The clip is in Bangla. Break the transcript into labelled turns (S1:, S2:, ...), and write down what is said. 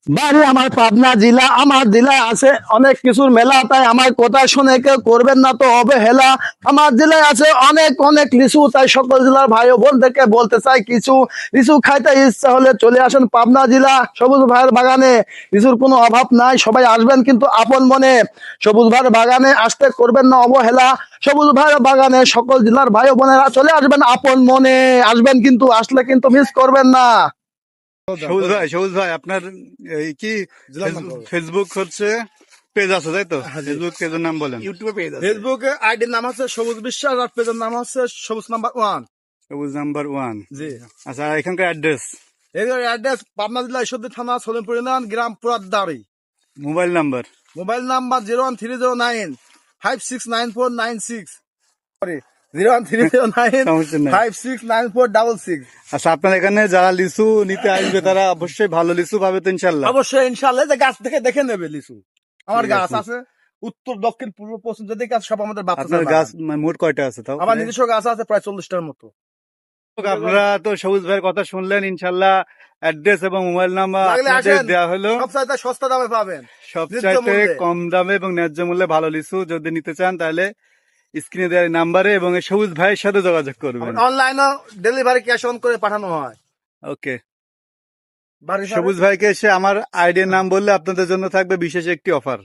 S1: বাড়ি আমার পাবনা জেলা। আমার জেলায় আছে অনেক কিছুর মেলা, তাই আমার কথা শুনে কেউ করবেন না তো হবে হেলা। আমার জেলায় আছে অনেক অনেক লিচু, তাই সকল জেলার ভাই ও বোনদেরকে বলতে চাই কিছু। লিচু খাইতে ইচ্ছা হলে চলে আসেন পাবনা জেলা সবুজ ভাইয়ের বাগানে। লিচুর কোনো অভাব নাই, সবাই আসবেন কিন্তু আপন মনে। সবুজ ভাইয়ের বাগানে আসতে করবেন না অবহেলা। সবুজ ভাইয়ের বাগানে সকল জেলার ভাই ও বোনেরা চলে আসবেন আপন মনে। আসবেন কিন্তু, আসলে কিন্তু মিস করবেন না।
S2: সবুজ ভাই আপনার এই কি ফেসবুক হচ্ছে পেজ আছে তাই তো? ফেসবুক পেজের নাম বলেন।
S3: ইউটিউবে পেজ আছে।
S1: ফেসবুক আইডির নাম হচ্ছে সবুজ বিশ্বাস, আর পেজের নাম হচ্ছে সবুজ নাম্বার 1।
S2: সবুজ নাম্বার 1।
S1: জি।
S2: আচ্ছা, আর এখানকার অ্যাড্রেস,
S1: এর অ্যাড্রেস পাবনা জেলা ঈশ্বরদী থানা সলিমপুর ইউনিয়ন, গ্রাম Puratdari.
S2: Mobile number.
S1: Mobile number 01309 569496। Sorry, 01309
S2: সমস্যা নাই।
S1: 569466।
S2: আচ্ছা, আপনার এখানে যারা লিচু নিতে আসবে তারা অবশ্যই ভালো লিচু পাবে তো ইনশাল্লাহ?
S1: অবশ্যই ইনশাআল্লাহ, যে গাছ থেকে দেখে নেবে লিচু। আমার
S2: ঠিক
S1: গাছ
S2: আছে।
S1: আছে উত্তর দক্ষিণ পূর্ব পশ্চিম, যেদিকে গাছ সব আমাদের বাচ্চা
S2: আপনার গাছ মোট কয়টা আছে তাও?
S1: আমার নিজস্ব গাছ আছে প্রায় 40টার মতো।
S2: আপনারা তো সবুজ ভাইয়ের কথা শুনলেন, ইনশাল্লাহ অ্যাড্রেস এবং মোবাইল নাম্বার
S1: লাগলে
S2: আপনাদের
S1: আসেন,
S2: দেওয়া হলো।
S1: সবচাইতে সস্তা দামে পাবেন, ন্যায্য
S2: সবচাইতে
S1: মূল্যে।
S2: কম দামে এবং ন্যায্য মূল্যে ভালো লিচু যদি নিতে চান তাহলে স্ক্রিনে দেওয়া নাম্বারে এবং এই সবুজ ভাইয়ের সাথে যোগাযোগ করবেন।
S1: অনলাইনে ডেলিভারি ক্যাশ অন করে পাঠানো হয়।
S2: ওকে।
S1: বাড়ি
S2: সবুজ ভাইকে এসে আমার আইডির নাম বললে আপনাদের জন্য থাকবে বিশেষ একটি অফার।